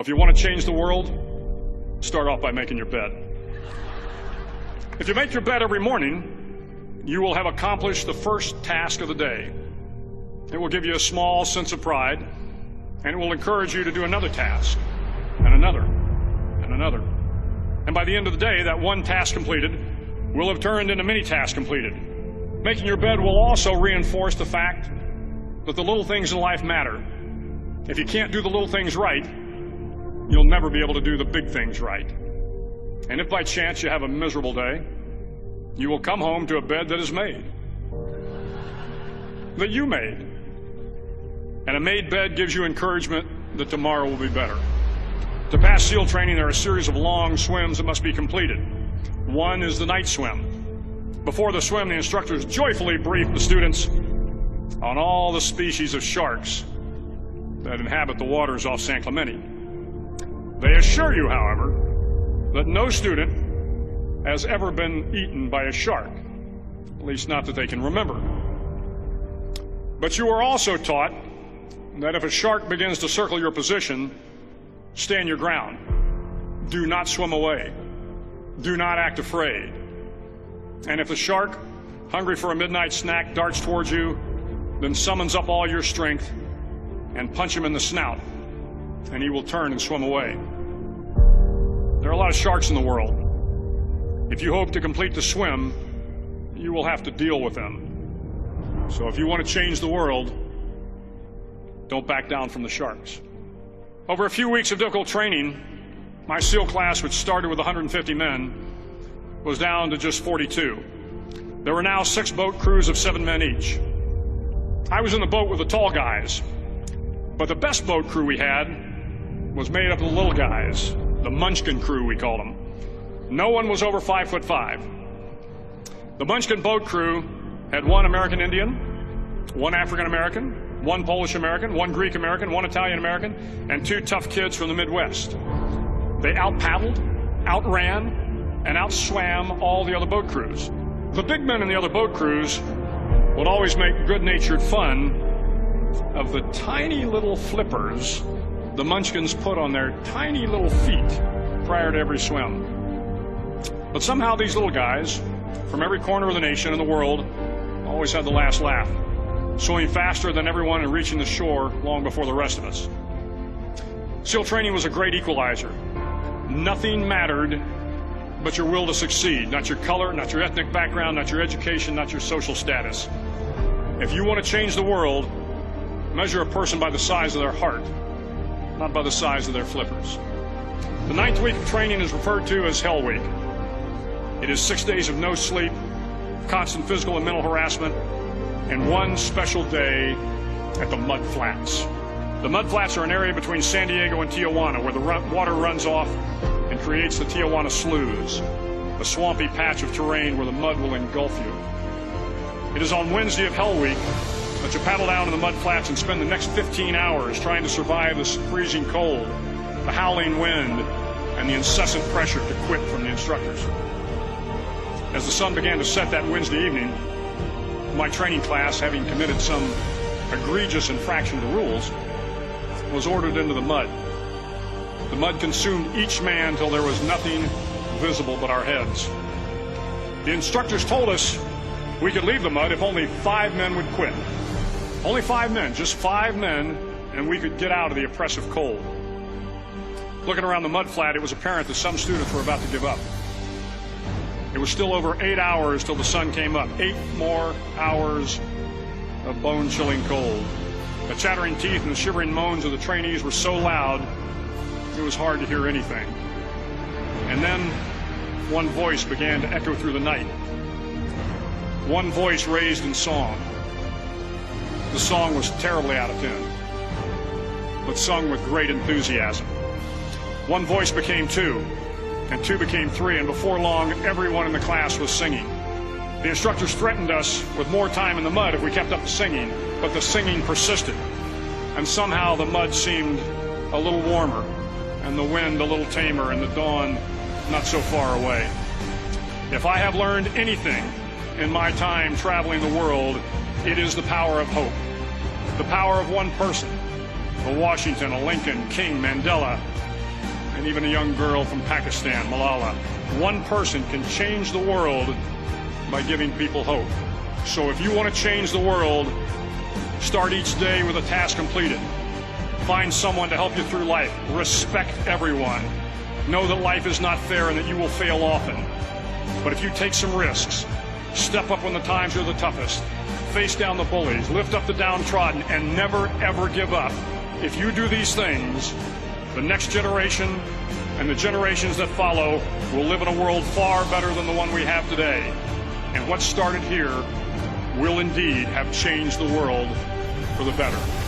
If you want to change the world, start off by making your bed. If you make your bed every morning, you will have accomplished the first task of the day. It will give you a small sense of pride, and it will encourage you to do another task, and another, and another. And by the end of the day, that one task completed will have turned into many tasks completed. Making your bed will also reinforce the fact that the little things in life matter. If you can't do the little things right, you'll never be able to do the big things right. And if by chance you have a miserable day, you will come home to a bed that is made, that you made. And a made bed gives you encouragement that tomorrow will be better. To pass SEAL training, there are a series of long swims that must be completed. One is the night swim. Before the swim, the instructors joyfully brief the students on all the species of sharks that inhabit the waters off San Clemente. They assure you, however, that no student has ever been eaten by a shark, at least not that they can remember. But you are also taught that if a shark begins to circle your position, stand your ground. Do not swim away. Do not act afraid. And if the shark, hungry for a midnight snack, darts towards you, then summons up all your strength and punch him in the snout, and he will turn and swim away. There are a lot of sharks in the world. If you hope to complete the swim, you will have to deal with them. So if you want to change the world, don't back down from the sharks. Over a few weeks of difficult training, my SEAL class, which started with 150 men, was down to just 42. There were now 6 boat crews of 7 men each. I was in the boat with the tall guys, but the best boat crew we had was made up of the little guys, the Munchkin Crew, we called them. No one was over 5'5". The Munchkin boat crew had 1 American Indian, 1 African American, 1 Polish American, 1 Greek American, 1 Italian American, and 2 tough kids from the Midwest. They out-paddled, outran, and outswam all the other boat crews. The big men in the other boat crews would always make good-natured fun of the tiny little flippers the Munchkins put on their tiny little feet prior to every swim. But somehow these little guys from every corner of the nation and the world always had the last laugh, swimming faster than everyone and reaching the shore long before the rest of us. SEAL training was a great equalizer. Nothing mattered but your will to succeed, not your color, not your ethnic background, not your education, not your social status. If you want to change the world, measure a person by the size of their heart, not by the size of their flippers. The 9th week of training is referred to as Hell Week. It is 6 days of no sleep, constant physical and mental harassment, and 1 special day at the Mud Flats. The Mud Flats are an area between San Diego and Tijuana where the water runs off and creates the Tijuana Sloughs, a swampy patch of terrain where the mud will engulf you. It is on Wednesday of Hell Week that you paddle down to the Mud Flats and spend the next 15 hours trying to survive the freezing cold, the howling wind, and the incessant pressure to quit from the instructors. As the sun began to set that Wednesday evening, my training class, having committed some egregious infraction of the rules, was ordered into the mud. The mud consumed each man till there was nothing visible but our heads. The instructors told us we could leave the mud if only 5 men would quit. Only 5 men, just 5 men, and we could get out of the oppressive cold. Looking around the mud flat, it was apparent that some students were about to give up. It was still over 8 hours till the sun came up. 8 more hours of bone-chilling cold. The chattering teeth and the shivering moans of the trainees were so loud, it was hard to hear anything. And then one voice began to echo through the night. One voice raised in song. The song was terribly out of tune, but sung with great enthusiasm. One voice became 2, and 2 became 3, and before long, everyone in the class was singing. The instructors threatened us with more time in the mud if we kept up the singing, but the singing persisted, and somehow the mud seemed a little warmer, and the wind a little tamer, and the dawn not so far away. If I have learned anything in my time traveling the world, it is the power of hope. The power of one person, a Washington, a Lincoln, King, Mandela, and even a young girl from Pakistan, Malala. One person can change the world by giving people hope. So if you want to change the world, start each day with a task completed. Find someone to help you through life. Respect everyone. Know that life is not fair and that you will fail often. But if you take some risks, step up when the times are the toughest, face down the bullies, lift up the downtrodden, and never ever give up. If you do these things, the next generation and the generations that follow will live in a world far better than the one we have today. And what started here will indeed have changed the world for the better.